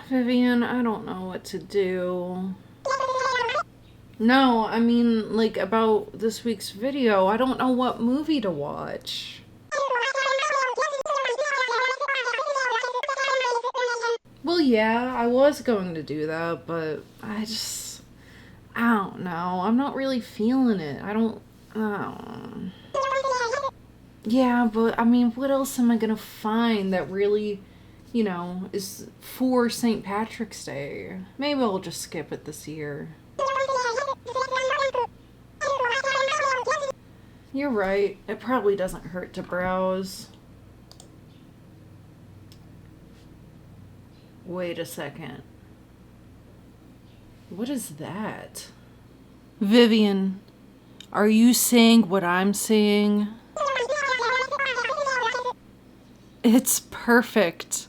Vivian, I don't know what to do. No, I mean, like, about this week's video. I don't know what movie to watch. Well, yeah, I was going to do that, but I don't know. I'm not really feeling it. I don't. Yeah, but I mean, what else am I gonna find that really, is for St. Patrick's Day? Maybe I'll just skip it this year. You're right. It probably doesn't hurt to browse. Wait a second. What is that? Vivian, are you seeing what I'm seeing? It's perfect.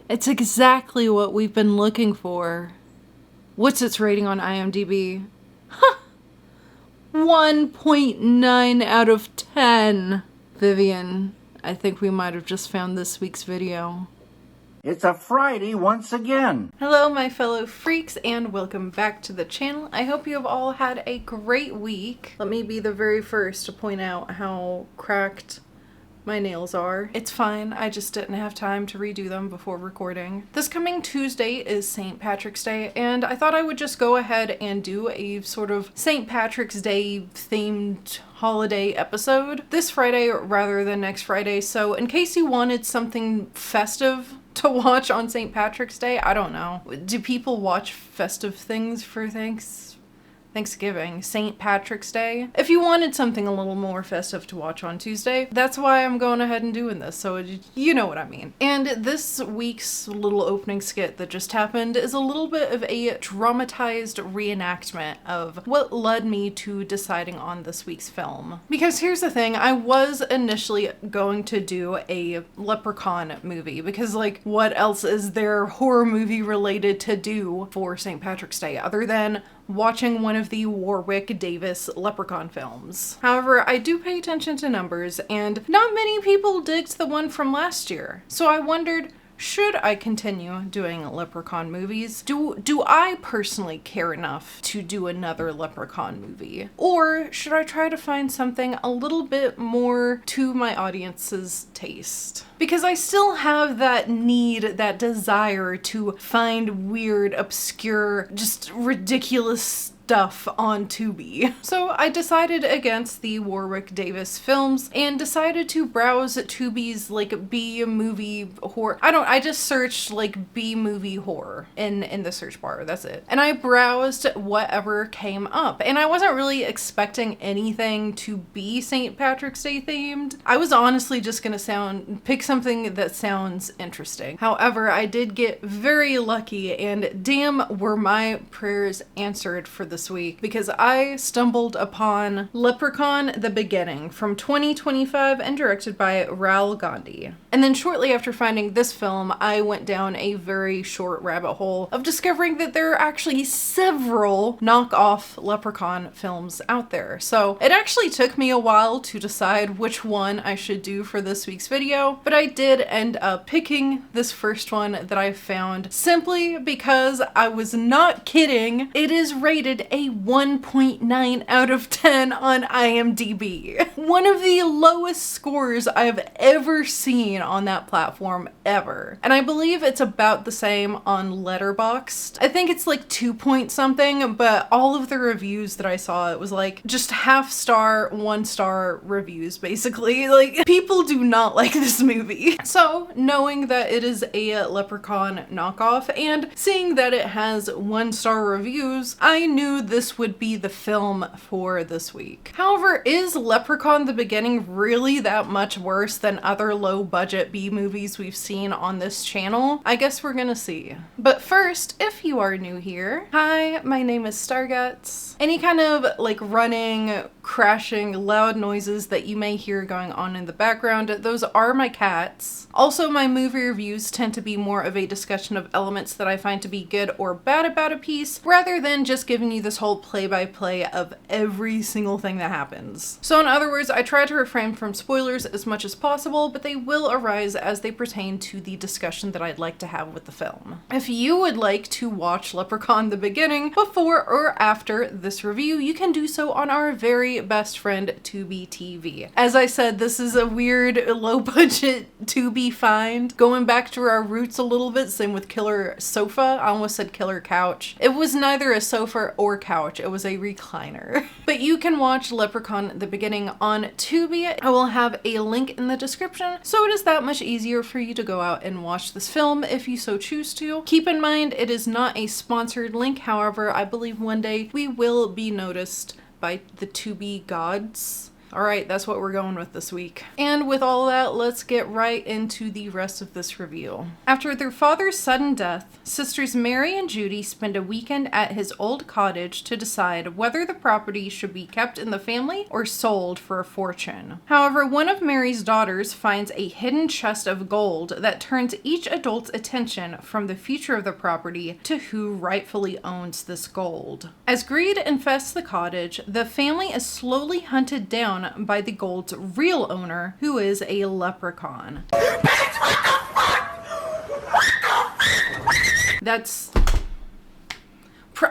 It's exactly what we've been looking for. What's its rating on IMDb? 1.9 out of 10. Vivian, I think we might have just found this week's video. It's a Friday once again. Hello, my fellow freaks, and welcome back to the channel. I hope you have all had a great week. Let me be the very first to point out how cracked my nails are. It's fine, I just didn't have time to redo them before recording. This coming Tuesday is St. Patrick's Day, and I thought I would just go ahead and do a sort of St. Patrick's Day themed holiday episode this Friday rather than next Friday. So in case you wanted something festive to watch on St. Patrick's Day, I don't know. Do people watch festive things for Thanksgiving, St. Patrick's Day? If you wanted something a little more festive to watch on Tuesday, that's why I'm going ahead and doing this, so you know what I mean. And this week's little opening skit that just happened is a little bit of a dramatized reenactment of what led me to deciding on this week's film. Because here's the thing, I was initially going to do a Leprechaun movie, because like, what else is there horror movie related to do for St. Patrick's Day other than watching one of the Warwick Davis Leprechaun films. However, I do pay attention to numbers, and not many people digged the one from last year. So I wondered, should I continue doing Leprechaun movies? Do I personally care enough to do another Leprechaun movie? Or should I try to find something a little bit more to my audience's taste? Because I still have that need, that desire to find weird, obscure, just ridiculous stuff on Tubi. So I decided against the Warwick Davis films and decided to browse Tubi's like B-movie horror. I just searched like B-movie horror in the search bar, that's it. And I browsed whatever came up, and I wasn't really expecting anything to be St. Patrick's Day themed. I was honestly just gonna pick something that sounds interesting. However, I did get very lucky, and damn were my prayers answered for this week, because I stumbled upon Leprechaun the Beginning from 2025 and directed by Rahul Gandhi. And then shortly after finding this film, I went down a very short rabbit hole of discovering that there are actually several knockoff Leprechaun films out there. So it actually took me a while to decide which one I should do for this week's video, but I did end up picking this first one that I found simply because I was not kidding. It is rated a 1.9 out of 10 on IMDb. One of the lowest scores I've ever seen on that platform ever. And I believe it's about the same on Letterboxd. I think it's like 2 point something, but all of the reviews that I saw, it was like just half star, 1 star reviews basically. Like, people do not like this movie. So knowing that it is a Leprechaun knockoff and seeing that it has 1 star reviews, I knew this would be the film for this week. However, is Leprechaun the Beginning really that much worse than other low budget B movies we've seen on this channel? I guess we're gonna see. But first, if you are new here, hi, my name is STARGUTZZZ. Any kind of like running, crashing, loud noises that you may hear going on in the background, those are my cats. Also, my movie reviews tend to be more of a discussion of elements that I find to be good or bad about a piece, rather than just giving you you this whole play-by-play of every single thing that happens. So in other words, I try to refrain from spoilers as much as possible, but they will arise as they pertain to the discussion that I'd like to have with the film. If you would like to watch Leprechaun the beginning before or after this review, you can do so on our very best friend Tubi TV. As I said, this is a weird low-budget Tubi find, going back to our roots a little bit, same with Killer Sofa. I almost said Killer Couch. It was neither a sofa or couch, it was a recliner. But you can watch Leprechaun the beginning on Tubi. I will have a link in the description, so it is that much easier for you to go out and watch this film if you so choose to. Keep in mind, it is not a sponsored link, however, I believe one day we will be noticed by the Tubi gods. Alright, that's what we're going with this week. And with all that, let's get right into the rest of this review. After their father's sudden death, sisters Mary and Judy spend a weekend at his old cottage to decide whether the property should be kept in the family or sold for a fortune. However, one of Mary's daughters finds a hidden chest of gold that turns each adult's attention from the future of the property to who rightfully owns this gold. As greed infests the cottage, the family is slowly hunted down by the gold's real owner, who is a leprechaun.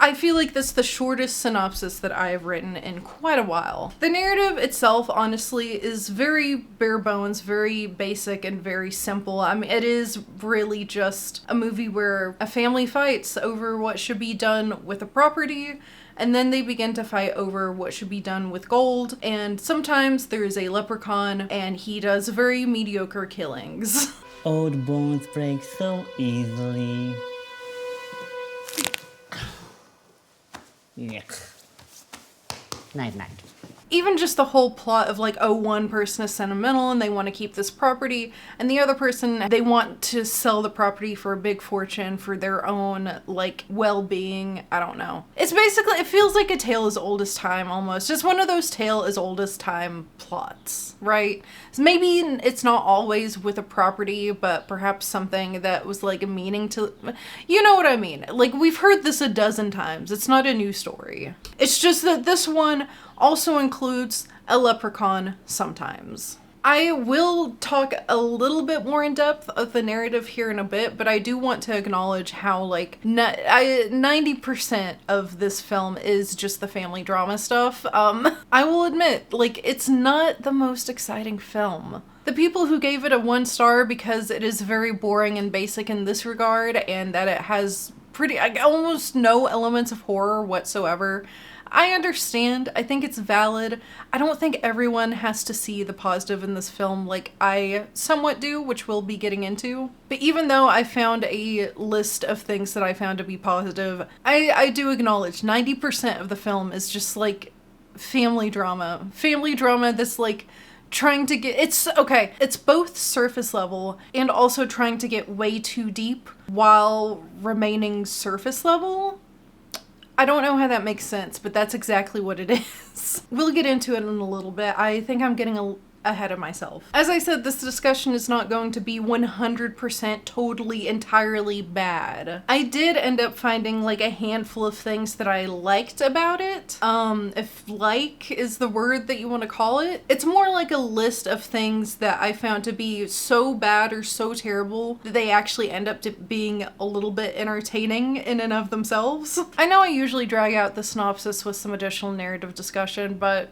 I feel like that's the shortest synopsis that I have written in quite a while. The narrative itself, honestly, is very bare bones, very basic, and very simple. I mean, it is really just a movie where a family fights over what should be done with a property, and then they begin to fight over what should be done with gold, and sometimes there is a leprechaun, and he does very mediocre killings. Old bones break so easily. Yuck. Night night. Even just the whole plot of like, oh, one person is sentimental and they want to keep this property, and the other person, they want to sell the property for a big fortune for their own, like, well-being. I don't know. It's basically, it feels like a tale as old as time almost. Just one of those tale as old as time plots, right? So maybe it's not always with a property, but perhaps something that was like a meaning to, you know what I mean? Like, we've heard this a dozen times. It's not a new story. It's just that this one also includes a leprechaun sometimes. I will talk a little bit more in depth of the narrative here in a bit, but I do want to acknowledge how like 90% of this film is just the family drama stuff. I will admit, like, it's not the most exciting film. The people who gave it a 1 star because it is very boring and basic in this regard, and that it has almost no elements of horror whatsoever, I understand. I think it's valid. I don't think everyone has to see the positive in this film like I somewhat do, which we'll be getting into. But even though I found a list of things that I found to be positive, I do acknowledge 90% of the film is just like family drama. Family drama that's like trying to get, it's both surface level and also trying to get way too deep while remaining surface level. I don't know how that makes sense, but that's exactly what it is. We'll get into it in a little bit. I think I'm getting ahead of myself. As I said, this discussion is not going to be 100% totally entirely bad. I did end up finding like a handful of things that I liked about it. If like is the word that you want to call it. It's more like a list of things that I found to be so bad or so terrible that they actually end up being a little bit entertaining in and of themselves. I know I usually drag out the synopsis with some additional narrative discussion, but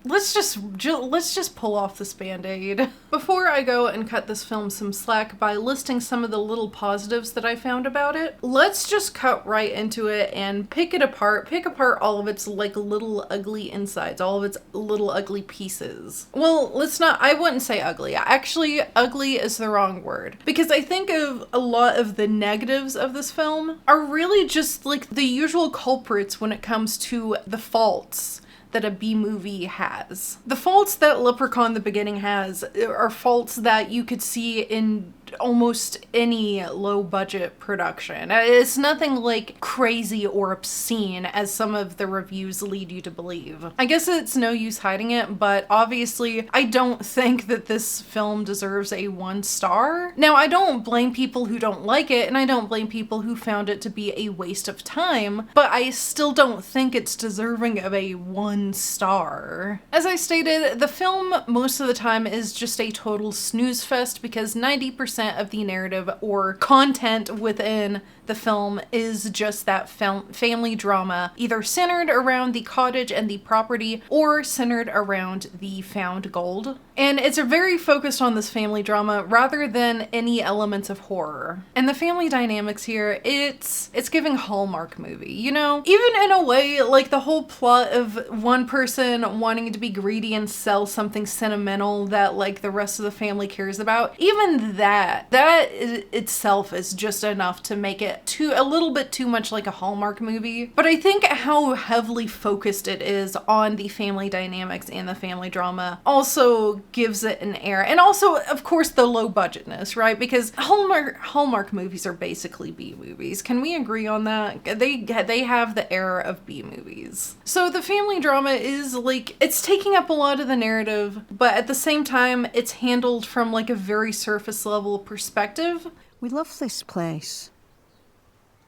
let's just pull off this Band-Aid. Before I go and cut this film some slack by listing some of the little positives that I found about it, let's just cut right into it and pick apart all of its like little ugly insides, all of its little ugly pieces. Well, I wouldn't say ugly. Actually, ugly is the wrong word, because I think of a lot of the negatives of this film are really just like the usual culprits when it comes to the faults that a B movie has. The faults that Leprechaun the Beginning has are faults that you could see in almost any low budget production. It's nothing like crazy or obscene as some of the reviews lead you to believe. I guess it's no use hiding it, but obviously I don't think that this film deserves a 1 star. Now, I don't blame people who don't like it, and I don't blame people who found it to be a waste of time, but I still don't think it's deserving of a 1 star. As I stated, the film most of the time is just a total snooze fest because 90% of the narrative or content within the film is just that family drama, either centered around the cottage and the property or centered around the found gold. And it's very focused on this family drama rather than any elements of horror. And the family dynamics here, it's giving Hallmark movie, you know? Even in a way, like the whole plot of one person wanting to be greedy and sell something sentimental that like the rest of the family cares about, even that itself is just enough to make it a little bit too much like a Hallmark movie. But I think how heavily focused it is on the family dynamics and the family drama also gives it an air. And also, of course, the low budgetness, right? Because Hallmark movies are basically B movies. Can we agree on that? They have the air of B movies. So the family drama is like, it's taking up a lot of the narrative, but at the same time, it's handled from like a very surface level perspective. We love this place.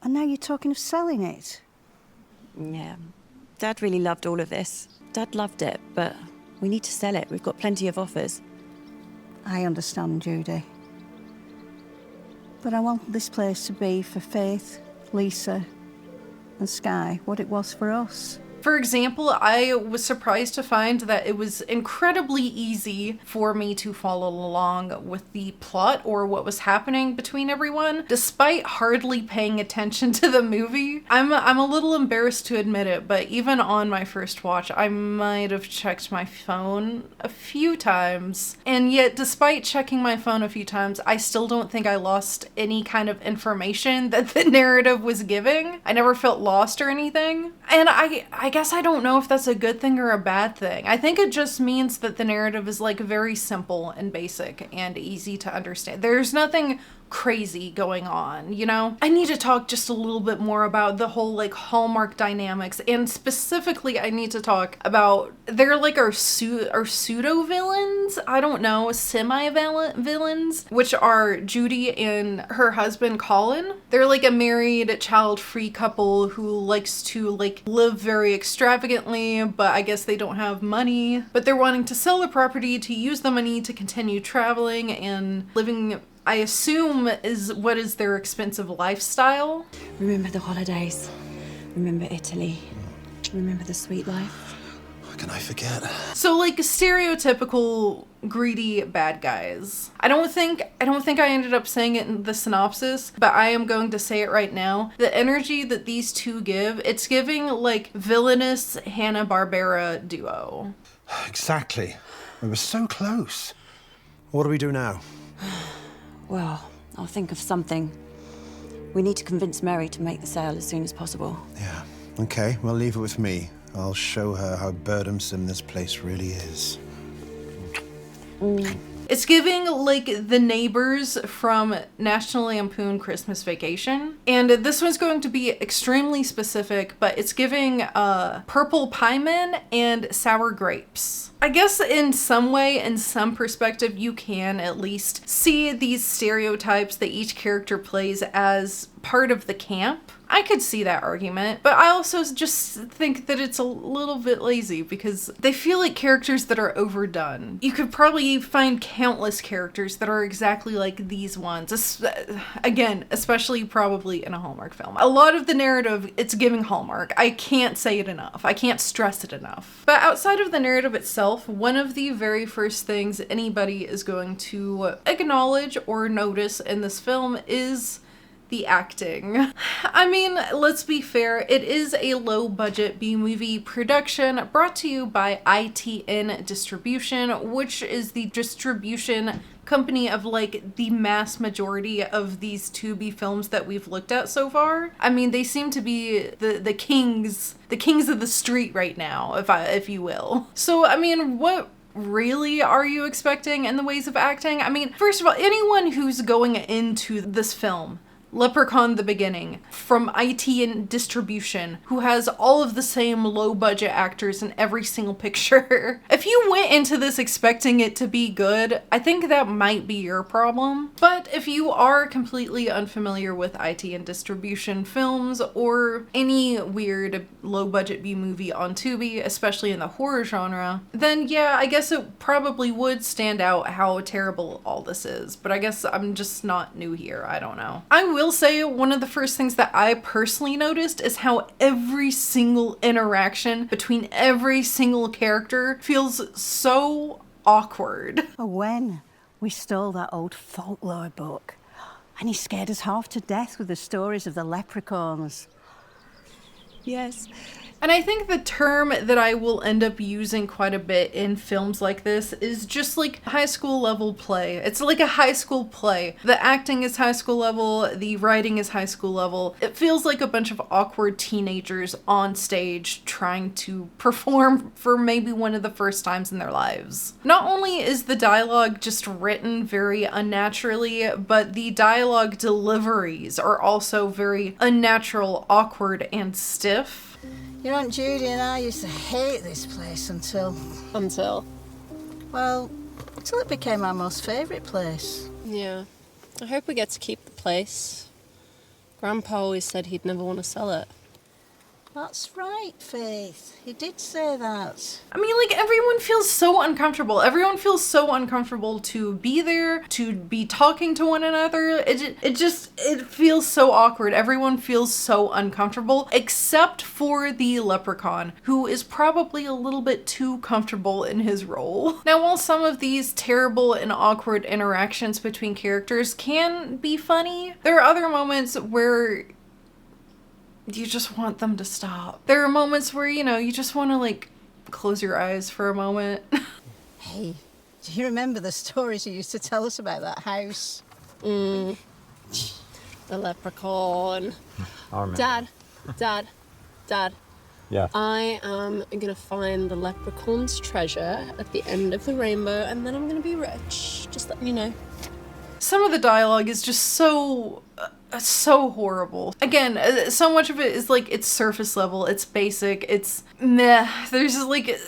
And now you're talking of selling it. Yeah. Dad really loved all of this. Dad loved it, but we need to sell it. We've got plenty of offers. I understand, Judy. But I want this place to be for Faith, Lisa, and Skye what it was for us. For example, I was surprised to find that it was incredibly easy for me to follow along with the plot or what was happening between everyone, despite hardly paying attention to the movie. I'm a little embarrassed to admit it, but even on my first watch, I might have checked my phone a few times. And yet, despite checking my phone a few times, I still don't think I lost any kind of information that the narrative was giving. I never felt lost or anything. And I guess I don't know if that's a good thing or a bad thing. I think it just means that the narrative is like very simple and basic and easy to understand. There's nothing crazy going on, you know? I need to talk just a little bit more about the whole like Hallmark dynamics, and specifically I need to talk about they're like our pseudo villains, I don't know, villains, which are Judy and her husband Colin. They're like a married child-free couple who likes to like live very extravagantly, but I guess they don't have money, but they're wanting to sell the property to use the money to continue traveling and living, I assume, is their expensive lifestyle. Remember the holidays. Remember Italy. Remember the sweet life. How can I forget? So like stereotypical greedy bad guys. I don't think I ended up saying it in the synopsis, but I am going to say it right now. The energy that these two give, it's giving like villainous Hanna-Barbera duo. Exactly. We were so close. What do we do now? Well, I'll think of something. We need to convince Mary to make the sale as soon as possible. Yeah. Okay, well, leave it with me. I'll show her how burdensome this place really is. It's giving like the neighbors from National Lampoon Christmas Vacation. And this one's going to be extremely specific, but it's giving purple pie men and sour grapes. I guess in some way, in some perspective, you can at least see these stereotypes that each character plays as part of the camp. I could see that argument, but I also just think that it's a little bit lazy because they feel like characters that are overdone. You could probably find countless characters that are exactly like these ones. Again, especially probably in a Hallmark film. A lot of the narrative, it's giving Hallmark. I can't say it enough. I can't stress it enough. But outside of the narrative itself, one of the very first things anybody is going to acknowledge or notice in this film is the acting. I mean, let's be fair, it is a low-budget B-movie production brought to you by ITN Distribution, which is the distribution company of like the mass majority of these Tubi films that we've looked at so far. I mean, they seem to be the kings of the street right now, if you will. So, I mean, what really are you expecting in the ways of acting? I mean, first of all, anyone who's going into this film, Leprechaun the Beginning, from IT and distribution, who has all of the same low budget actors in every single picture. If you went into this expecting it to be good, I think that might be your problem. But if you are completely unfamiliar with IT and distribution films or any weird low budget B movie on Tubi, especially in the horror genre, then yeah, I guess it probably would stand out how terrible all this is. But I guess I'm just not new here. I don't know. I will say one of the first things that I personally noticed is how every single interaction between every single character feels so awkward. When we stole that old folklore book, and he scared us half to death with the stories of the leprechauns. Yes. And I think the term that I will end up using quite a bit in films like this is just like high school level play. It's like a high school play. The acting is high school level, the writing is high school level. It feels like a bunch of awkward teenagers on stage trying to perform for maybe one of the first times in their lives. Not only is the dialogue just written very unnaturally, but the dialogue deliveries are also very unnatural, awkward, and stiff. Your Aunt Judy and I used to hate this place until it became our most favourite place. Yeah. I hope we get to keep the place. Grandpa always said he'd never want to sell it. That's right, Faith. He did say that. I mean, like, everyone feels so uncomfortable. Everyone feels so uncomfortable to be there, to be talking to one another. It feels so awkward. Everyone feels so uncomfortable, except for the leprechaun, who is probably a little bit too comfortable in his role. Now, while some of these terrible and awkward interactions between characters can be funny, there are other moments where you just want them to stop. There are moments where, you know, you just want to, like, close your eyes for a moment. Hey, do you remember the stories you used to tell us about that house? The leprechaun. I remember. Dad. Yeah. I am gonna find the leprechaun's treasure at the end of the rainbow, and then I'm gonna be rich. Just letting you know. Some of the dialogue is just so horrible. Again, so much of it is like, it's surface level, it's basic, it's meh. There's just like,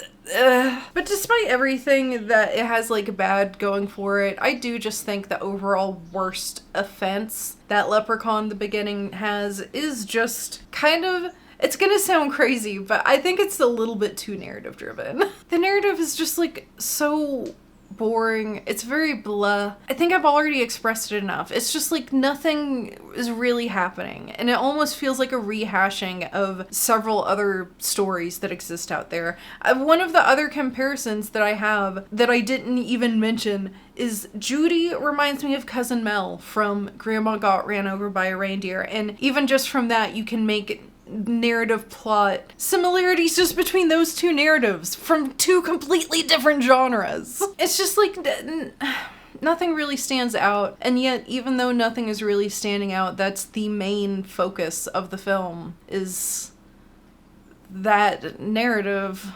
but despite everything that it has like bad going for it, I do just think the overall worst offense that Leprechaun the Beginning has is just kind of, it's gonna sound crazy, but I think it's a little bit too narrative driven. The narrative is just like so boring. It's very blah. I think I've already expressed it enough. It's just like nothing is really happening, and it almost feels like a rehashing of several other stories that exist out there. One of the other comparisons that I have that I didn't even mention is Judy reminds me of Cousin Mel from Grandma Got Ran Over by a Reindeer, and even just from that you can make narrative plot similarities just between those two narratives from two completely different genres. It's just like nothing really stands out, and yet even though nothing is really standing out, that's the main focus of the film, is that narrative.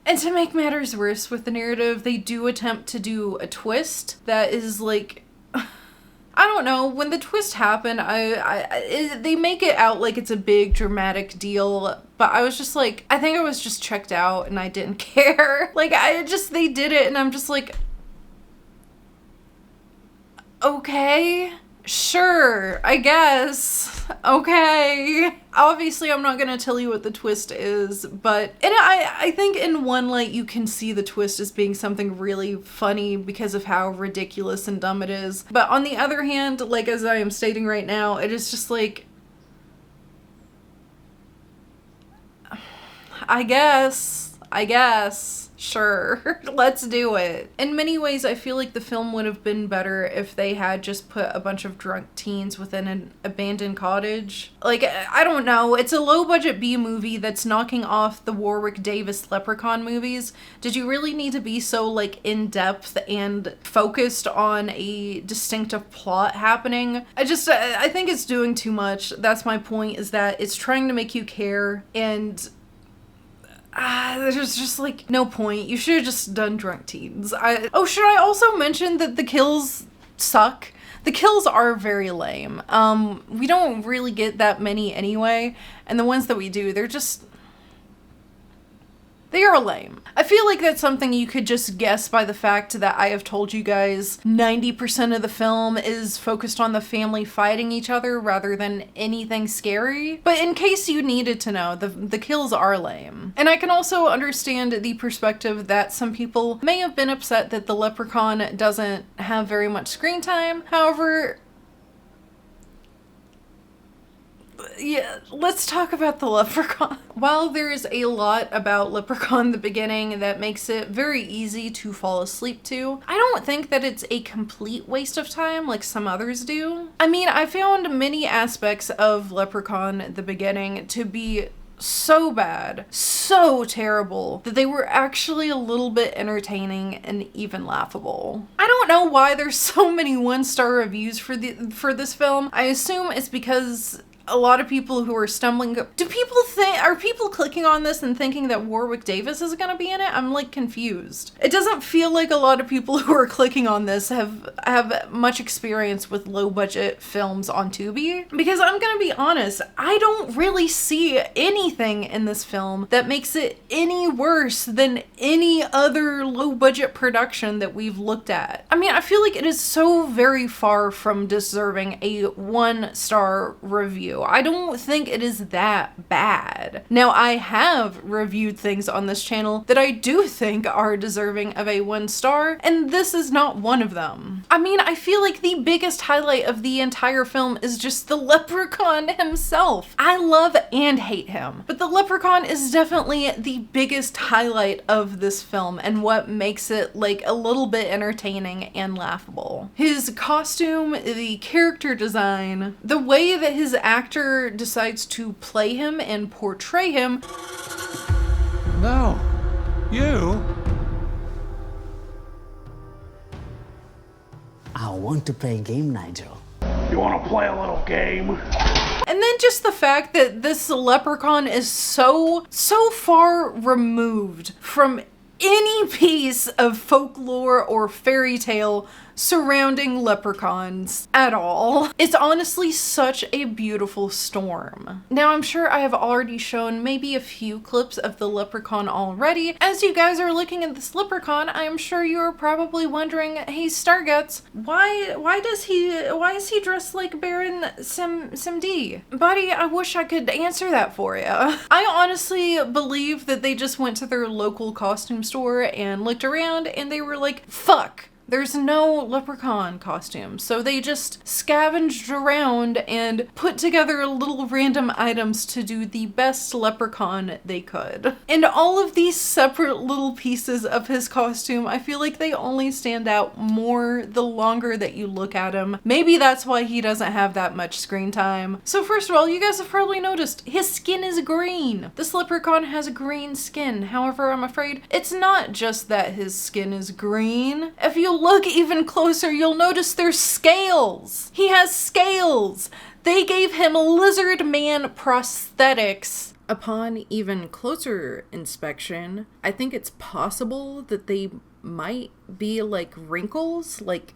And to make matters worse with the narrative, they do attempt to do a twist that is like, I don't know, when the twist happened, they make it out like it's a big dramatic deal, but I was just like, I think I was just checked out and I didn't care. Like, they did it and I'm just like, okay, sure, I guess, okay. Obviously, I'm not gonna tell you what the twist is, but I think in one light you can see the twist as being something really funny because of how ridiculous and dumb it is. But on the other hand, like as I am stating right now, it is just like, I guess, sure, let's do it. In many ways, I feel like the film would have been better if they had just put a bunch of drunk teens within an abandoned cottage. Like, I don't know, it's a low-budget B-movie that's knocking off the Warwick Davis Leprechaun movies. Did you really need to be so, like, in-depth and focused on a distinctive plot happening? I think it's doing too much. That's my point, is that it's trying to make you care, and there's just like no point. You should have just done drunk teens. Should I also mention that the kills suck? The kills are very lame. We don't really get that many anyway, and the ones that we do, they are lame. I feel like that's something you could just guess by the fact that I have told you guys 90% of the film is focused on the family fighting each other rather than anything scary. But in case you needed to know, the kills are lame. And I can also understand the perspective that some people may have been upset that the leprechaun doesn't have very much screen time. However, yeah, let's talk about the leprechaun. While there's a lot about Leprechaun the beginning that makes it very easy to fall asleep to, I don't think that it's a complete waste of time like some others do. I mean, I found many aspects of Leprechaun the beginning to be so bad, so terrible, that they were actually a little bit entertaining and even laughable. I don't know why there's so many 1-star reviews for this film. I assume it's because a lot of people who are stumbling, are people clicking on this and thinking that Warwick Davis is gonna be in it? I'm like confused. It doesn't feel like a lot of people who are clicking on this have much experience with low budget films on Tubi, because I'm gonna be honest, I don't really see anything in this film that makes it any worse than any other low budget production that we've looked at. I mean, I feel like it is so very far from deserving a 1-star review. I don't think it is that bad. Now, I have reviewed things on this channel that I do think are deserving of a 1-star, and this is not one of them. I mean, I feel like the biggest highlight of the entire film is just the leprechaun himself. I love and hate him, but the leprechaun is definitely the biggest highlight of this film and what makes it like a little bit entertaining and laughable. His costume, the character design, the way that his actor decides to play him and portray him. No, you. I want to play a game, Nigel. You want to play a little game? And then just the fact that this leprechaun is so far removed from any piece of folklore or fairy tale surrounding leprechauns at all. It's honestly such a beautiful storm. Now, I'm sure I have already shown maybe a few clips of the leprechaun already. As you guys are looking at this leprechaun, I'm sure you are probably wondering, hey Starguts, why is he dressed like Baron Simd? Buddy, I wish I could answer that for you. I honestly believe that they just went to their local costume store and looked around and they were like, fuck, there's no leprechaun costume. So they just scavenged around and put together little random items to do the best leprechaun they could. And all of these separate little pieces of his costume, I feel like they only stand out more the longer that you look at him. Maybe that's why he doesn't have that much screen time. So first of all, you guys have probably noticed his skin is green. This leprechaun has green skin. However, I'm afraid it's not just that his skin is green. If you look even closer, you'll notice there's scales. He has scales. They gave him lizard man prosthetics. Upon even closer inspection, I think it's possible that they might be like wrinkles, like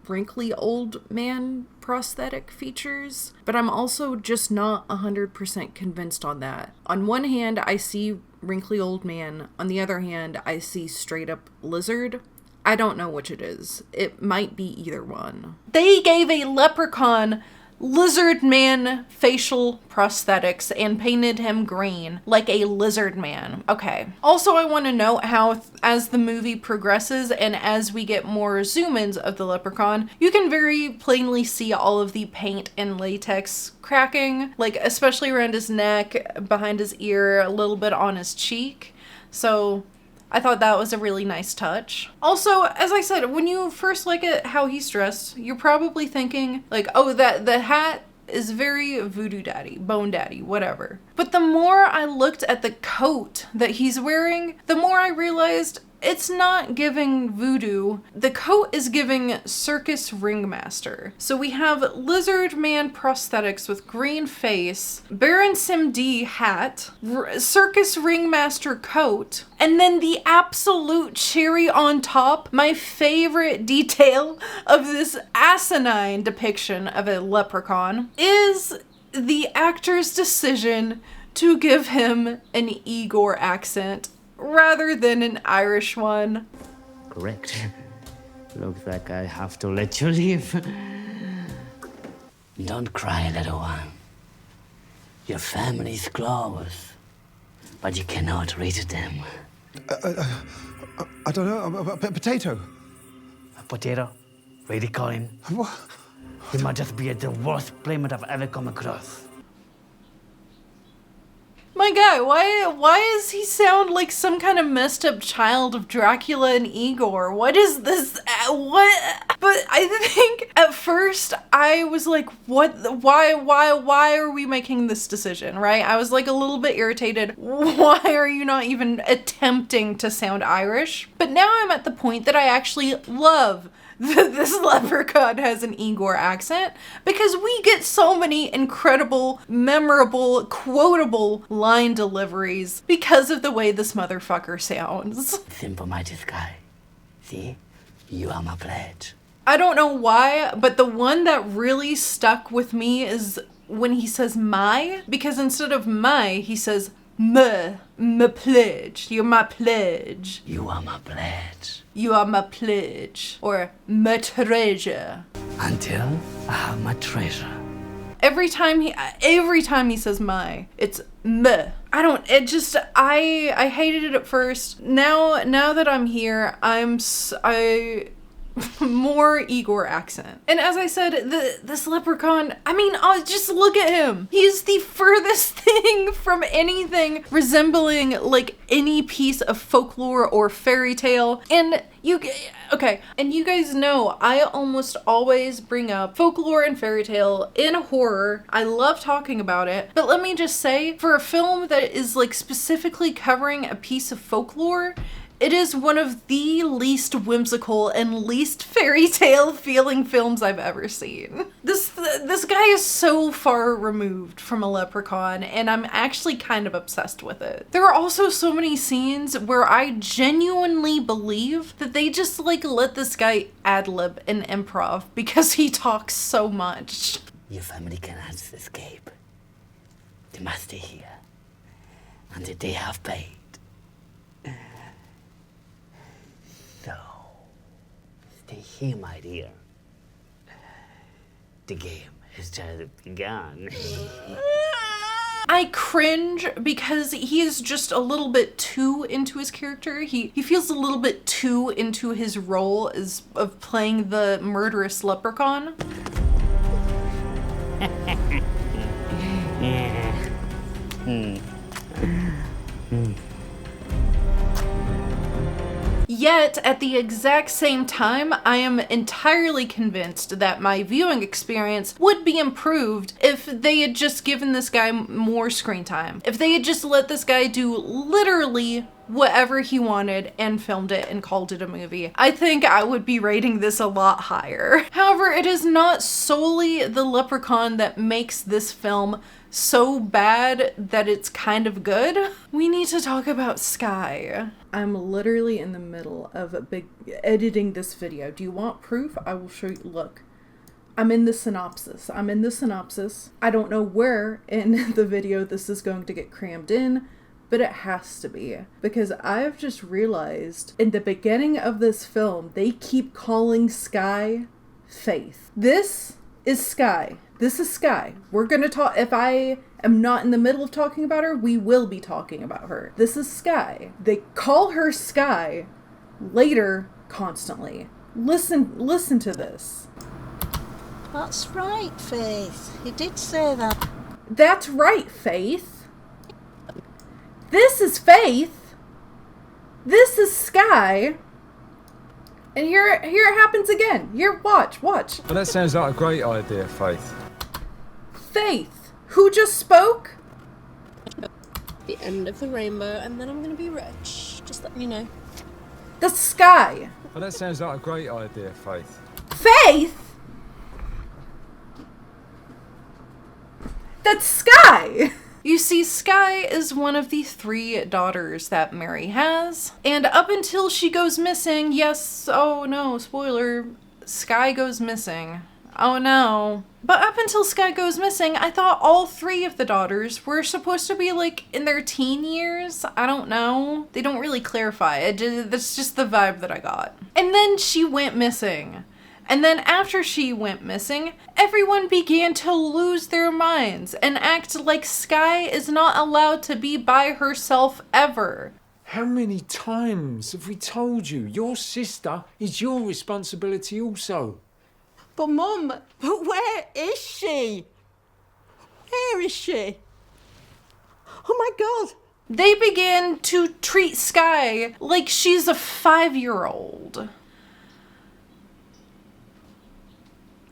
wrinkly old man prosthetic features, but I'm also just not 100% convinced on that. On one hand, I see wrinkly old man. On the other hand, I see straight up lizard. I don't know which it is. It might be either one. They gave a leprechaun lizard man facial prosthetics and painted him green like a lizard man. Okay. Also, I want to note how as the movie progresses and as we get more zoom-ins of the leprechaun, you can very plainly see all of the paint and latex cracking, like especially around his neck, behind his ear, a little bit on his cheek. So I thought that was a really nice touch. Also, as I said, when you first look at how he's dressed, you're probably thinking like, oh, that the hat is very voodoo daddy, bone daddy, whatever. But the more I looked at the coat that he's wearing, the more I realized it's not giving voodoo. The coat is giving circus ringmaster. So we have lizard man prosthetics with green face, Baron Sim-D hat, circus ringmaster coat, and then the absolute cherry on top, my favorite detail of this asinine depiction of a leprechaun is the actor's decision to give him an Igor accent rather than an Irish one. Correct. Looks like I have to let you leave. Don't cry, little one. Your family's close, but you cannot reach them. I don't know. Potato. A potato? Really, Colin? What? You might just be the worst playmate I've ever come across. My guy, why does he sound like some kind of messed up child of Dracula and Igor? What is this? What? But I think at first I was like, what? Why are we making this decision, right? I was like a little bit irritated. Why are you not even attempting to sound Irish? But now I'm at the point that I actually love that this leprechaun has an Igor accent, because we get so many incredible, memorable, quotable line deliveries because of the way this motherfucker sounds. Simple mighty sky. See? You are my pledge. I don't know why, but the one that really stuck with me is when he says my, because instead of my, he says my pledge. You're my pledge. You are my pledge. You are my pledge. Or my treasure. Until I have my treasure. Every time he says my, it's meh. I hated it at first. Now that I'm here, more Igor accent. And as I said, this leprechaun, I mean, just look at him. He's the furthest thing from anything resembling like any piece of folklore or fairy tale. And you guys know I almost always bring up folklore and fairy tale in horror. I love talking about it. But let me just say, for a film that is like specifically covering a piece of folklore, it is one of the least whimsical and least fairy tale feeling films I've ever seen. This guy is so far removed from a leprechaun, and I'm actually kind of obsessed with it. There are also so many scenes where I genuinely believe that they just like let this guy ad-lib and improv because he talks so much. Your family cannot escape. They must stay here until they have paid. So, stay here, my dear. The game has just begun. I cringe because he is just a little bit too into his character. He feels a little bit too into his role of playing the murderous leprechaun. Yet, at the exact same time, I am entirely convinced that my viewing experience would be improved if they had just given this guy more screen time. If they had just let this guy do literally whatever he wanted and filmed it and called it a movie, I think I would be rating this a lot higher. However, it is not solely the leprechaun that makes this film so bad that it's kind of good. We need to talk about Sky. I'm literally in the middle of editing this video. Do you want proof? I will show you. Look, I'm in the synopsis. I don't know where in the video this is going to get crammed in, but it has to be, because I've just realized in the beginning of this film, they keep calling Sky Faith. This is Sky. This is Sky. We're gonna talk, if I am not in the middle of talking about her, we will be talking about her. This is Sky. They call her Sky later constantly. Listen to this. That's right, Faith. He did say that. That's right, Faith. This is Faith. This is Sky. And here it happens again. Here, watch. Well, that sounds like a great idea, Faith. Faith, who just spoke? The end of the rainbow, and then I'm gonna be rich. Just letting you know. That's Sky. Well, that sounds like a great idea, Faith. Faith? That's Sky! You see, Sky is one of the 3 daughters that Mary has, and up until she goes missing, yes, oh no, spoiler, Sky goes missing. Oh no. But up until Sky goes missing, I thought all 3 of the daughters were supposed to be like in their teen years. I don't know. They don't really clarify. That's just the vibe that I got. And then she went missing. And then after she went missing, everyone began to lose their minds and act like Sky is not allowed to be by herself ever. How many times have we told you your sister is your responsibility also? But Mum, but where is she? Where is she? Oh my God. They began to treat Sky like she's a 5-year-old.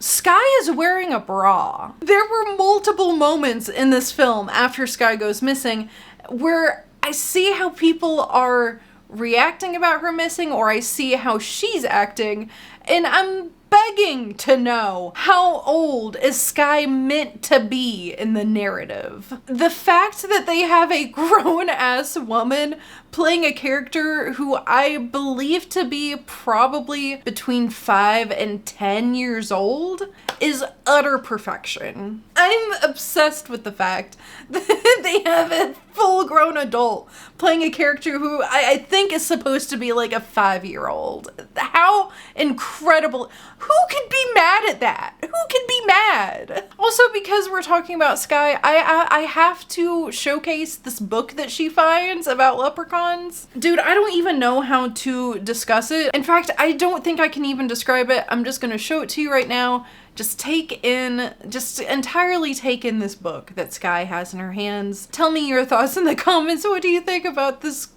Sky is wearing a bra. There were multiple moments in this film after Sky goes missing where I see how people are reacting about her missing, or I see how she's acting, and I'm begging to know, how old is Sky meant to be in the narrative? The fact that they have a grown-ass woman playing a character who I believe to be probably between 5 and 10 years old is utter perfection. I'm obsessed with the fact that they have a full-grown adult playing a character who I think is supposed to be like a 5-year-old. How incredible. Who could be mad at that? Who can be mad? Also, because we're talking about Sky, I have to showcase this book that she finds about leprechauns. Dude, I don't even know how to discuss it. In fact, I don't think I can even describe it. I'm just gonna show it to you right now. Just entirely take in this book that Sky has in her hands. Tell me your thoughts in the comments. What do you think about this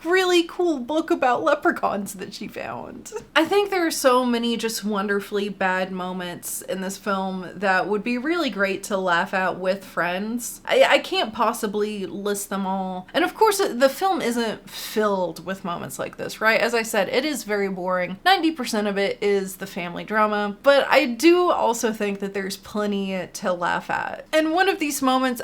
really cool book about leprechauns that she found? I think there are so many just wonderfully bad moments in this film that would be really great to laugh at with friends. I can't possibly list them all. And of course, the film isn't filled with moments like this, right? As I said, it is very boring. 90% of it is the family drama, but I do also think that there's plenty to laugh at. And one of these moments,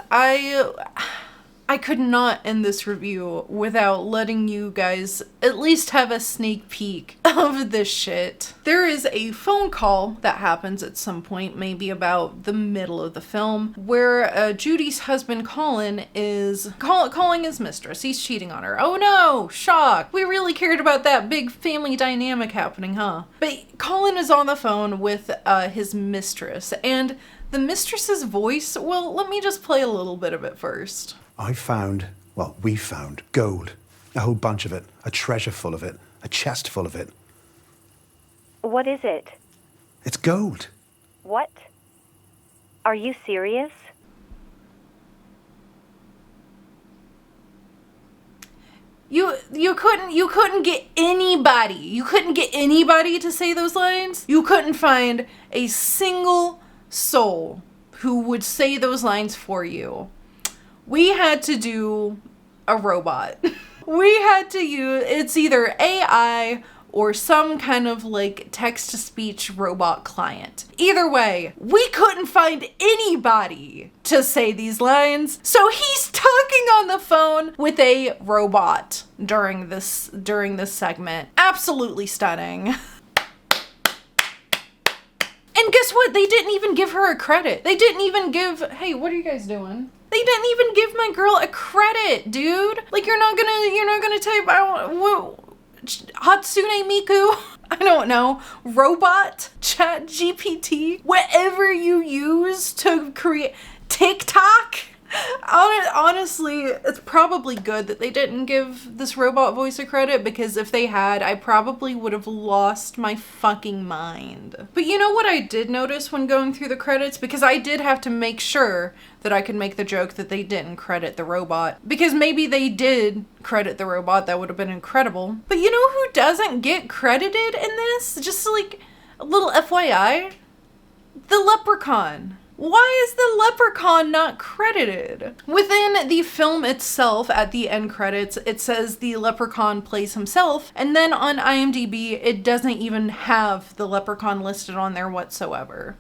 I could not end this review without letting you guys at least have a sneak peek of this shit. There is a phone call that happens at some point, maybe about the middle of the film, where Judy's husband Colin is calling his mistress. He's cheating on her. Oh no, shock. We really cared about that big family dynamic happening, huh? But Colin is on the phone with his mistress, and the mistress's voice, well, let me just play a little bit of it first. We found gold. A whole bunch of it. A treasure full of it. A chest full of it. What is it? It's gold. What? Are you serious? You couldn't get anybody. You couldn't get anybody to say those lines. You couldn't find a single soul who would say those lines for you. We had to do a robot. We had to use, it's either AI or some kind of like text-to-speech robot client. Either way, we couldn't find anybody to say these lines, so he's talking on the phone with a robot during this segment. Absolutely stunning. And guess what? They didn't even give her a credit. They didn't even give, hey, what are you guys doing? They didn't even give my girl a credit, dude. Like, you're not gonna type out Hatsune Miku, I don't know, robot, chat GPT, whatever you use to create TikTok. Honestly, it's probably good that they didn't give this robot voice a credit, because if they had, I probably would have lost my fucking mind. But you know what I did notice when going through the credits? Because I did have to make sure that I could make the joke that they didn't credit the robot. Because maybe they did credit the robot, that would have been incredible. But you know who doesn't get credited in this? Just like a little FYI? The leprechaun. Why is the leprechaun not credited? Within the film itself, at the end credits, it says the leprechaun plays himself, and then on IMDb, it doesn't even have the leprechaun listed on there whatsoever.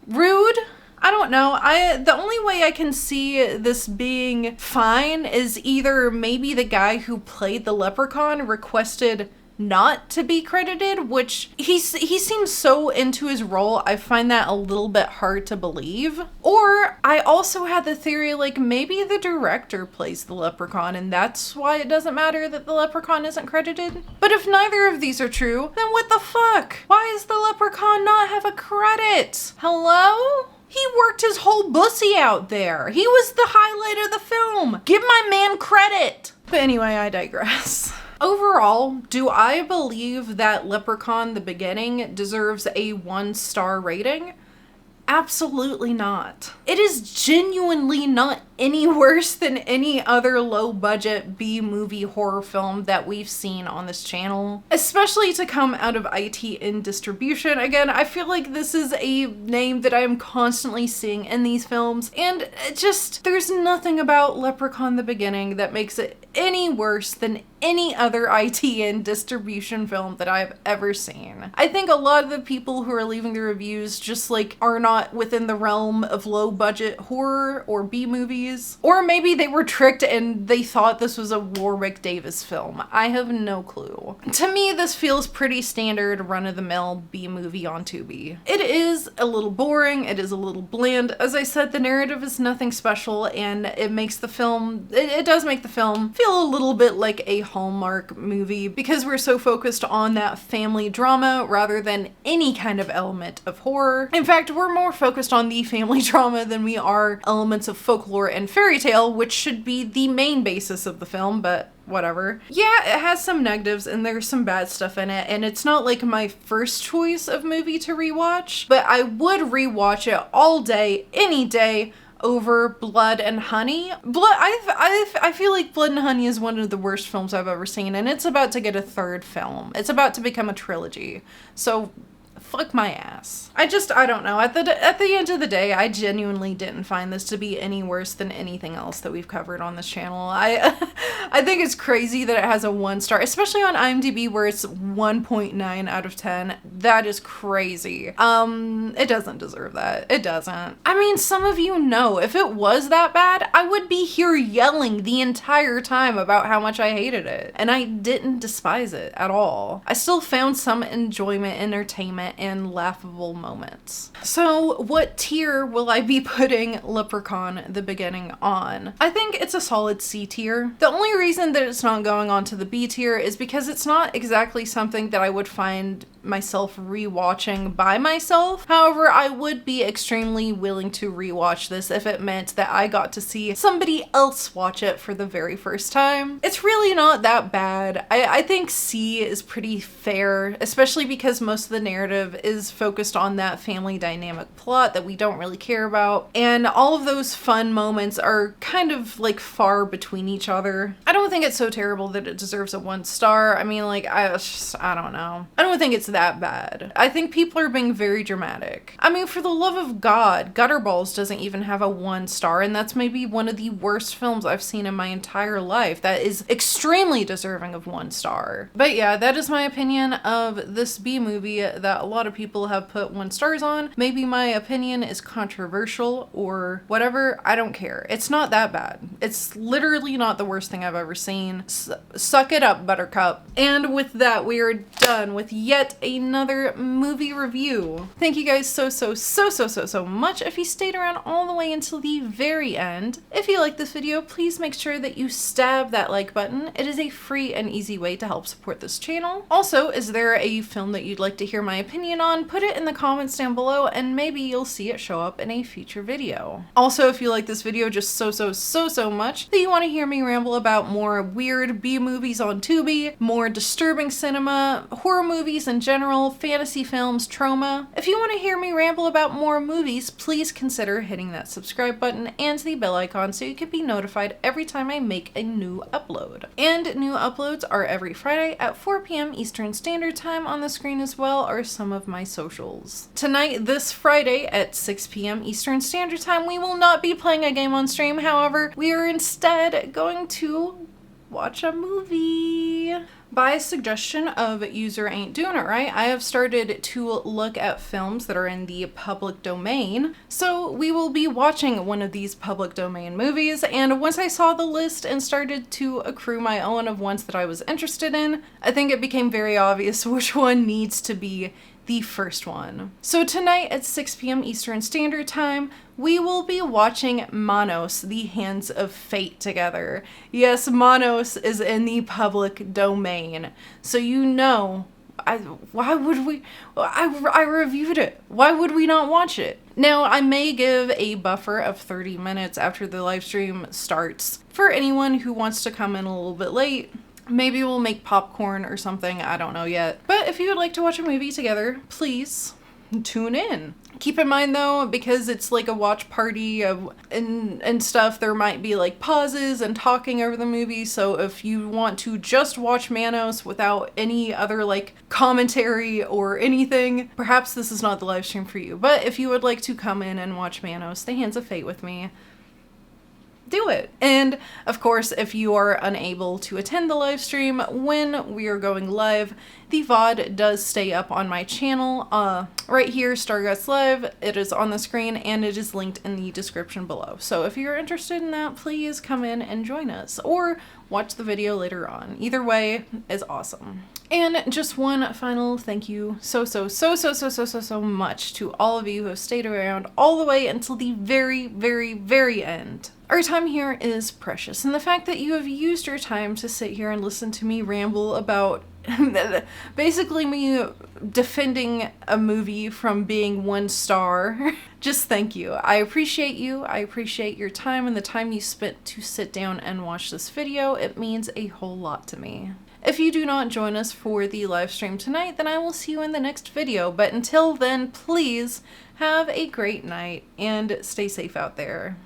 Rude? I don't know. The only way I can see this being fine is either maybe the guy who played the leprechaun requested not to be credited, which he seems so into his role, I find that a little bit hard to believe. Or I also had the theory, like, maybe the director plays the leprechaun and that's why it doesn't matter that the leprechaun isn't credited. But if neither of these are true, then what the fuck? Why does the leprechaun not have a credit? Hello? He worked his whole bussy out there. He was the highlight of the film. Give my man credit. But anyway, I digress. Overall, do I believe that Leprechaun the Beginning deserves a 1-star rating? Absolutely not. It is genuinely not any worse than any other low-budget B-movie horror film that we've seen on this channel, especially to come out of ITN distribution. Again, I feel like this is a name that I am constantly seeing in these films, and it just, there's nothing about Leprechaun the Beginning that makes it any worse than any other ITN distribution film that I've ever seen. I think a lot of the people who are leaving the reviews just like are not within the realm of low budget horror or B movies, or maybe they were tricked and they thought this was a Warwick Davis film. I have no clue. To me, this feels pretty standard run-of-the-mill B movie on Tubi. It is a little boring, it is a little bland. As I said, the narrative is nothing special, and it makes the film, it does make the film feel a little bit like a Hallmark movie because we're so focused on that family drama rather than any kind of element of horror. In fact, we're more focused on the family drama than we are elements of folklore and fairy tale, which should be the main basis of the film, but whatever. Yeah, it has some negatives and there's some bad stuff in it, and it's not like my first choice of movie to rewatch, but I would rewatch it all day, any day, over Blood and Honey. I feel like Blood and Honey is one of the worst films I've ever seen, and it's about to get a third film. It's about to become a trilogy. So fuck my ass. I don't know. At the end of the day, I genuinely didn't find this to be any worse than anything else that we've covered on this channel. I think it's crazy that it has a 1-star, especially on IMDb where it's 1.9 out of 10. That is crazy. It doesn't deserve that. It doesn't. I mean, some of you know, if it was that bad, I would be here yelling the entire time about how much I hated it. And I didn't despise it at all. I still found some enjoyment, entertainment, and laughable moments. So what tier will I be putting Leprechaun the Beginning on? I think it's a solid C tier. The only reason that it's not going on to the B tier is because it's not exactly something that I would find myself rewatching by myself. However, I would be extremely willing to rewatch this if it meant that I got to see somebody else watch it for the very first time. It's really not that bad. I think C is pretty fair, especially because most of the narrative is focused on that family dynamic plot that we don't really care about, and all of those fun moments are kind of like far between each other. I don't think it's so terrible that it deserves a 1-star. I mean, like, I don't know. I don't think it's that bad. I think people are being very dramatic. I mean, for the love of God, Gutterballs doesn't even have a 1-star, and that's maybe one of the worst films I've seen in my entire life. That is extremely deserving of 1 star. But yeah, that is my opinion of this B movie that a lot of people have put 1 stars on. Maybe my opinion is controversial or whatever. I don't care. It's not that bad. It's literally not the worst thing I've ever seen. Suck it up, Buttercup. And with that, we are done with yet another movie review. Thank you guys so much if you stayed around all the way until the very end. If you like this video, please make sure that you stab that like button. It is a free and easy way to help support this channel. Also, is there a film that you'd like to hear my opinion on? Put it in the comments down below and maybe you'll see it show up in a future video. Also, if you like this video just so much that you want to hear me ramble about more weird B movies on Tubi, more disturbing cinema, horror movies in general, general, fantasy films, trauma. If you want to hear me ramble about more movies, please consider hitting that subscribe button and the bell icon so you can be notified every time I make a new upload. And new uploads are every Friday at 4 p.m. Eastern Standard Time. On the screen as well are some of my socials. Tonight, this Friday at 6 p.m. Eastern Standard Time, we will not be playing a game on stream. However, we are instead going to watch a movie. By suggestion of user Ain't Doing It Right, I have started to look at films that are in the public domain. So we will be watching one of these public domain movies, and once I saw the list and started to accrue my own of ones that I was interested in, I think it became very obvious which one needs to be the first one. So tonight at 6 p.m. Eastern Standard Time, we will be watching Manos, The Hands of Fate together. Yes, Manos is in the public domain. So you know, I reviewed it. Why would we not watch it? Now, I may give a buffer of 30 minutes after the live stream starts for anyone who wants to come in a little bit late. Maybe we'll make popcorn or something, I don't know yet. But if you would like to watch a movie together, please tune in. Keep in mind though, because it's like a watch party and stuff, there might be like pauses and talking over the movie. So if you want to just watch Manos without any other like commentary or anything, perhaps this is not the live stream for you. But if you would like to come in and watch Manos, The Hands of Fate with me, do it. And of course, if you are unable to attend the live stream when we are going live, the VOD does stay up on my channel right here, STARGUTZZZ Live. It is on the screen and it is linked in the description below. So if you're interested in that, please come in and join us or watch the video later on. Either way is awesome. And just one final thank you so much to all of you who have stayed around all the way until the very end. Our time here is precious, and the fact that you have used your time to sit here and listen to me ramble about basically me defending a movie from being 1 star. Just thank you. I appreciate you. I appreciate your time and the time you spent to sit down and watch this video. It means a whole lot to me. If you do not join us for the live stream tonight, then I will see you in the next video. But until then, please have a great night and stay safe out there.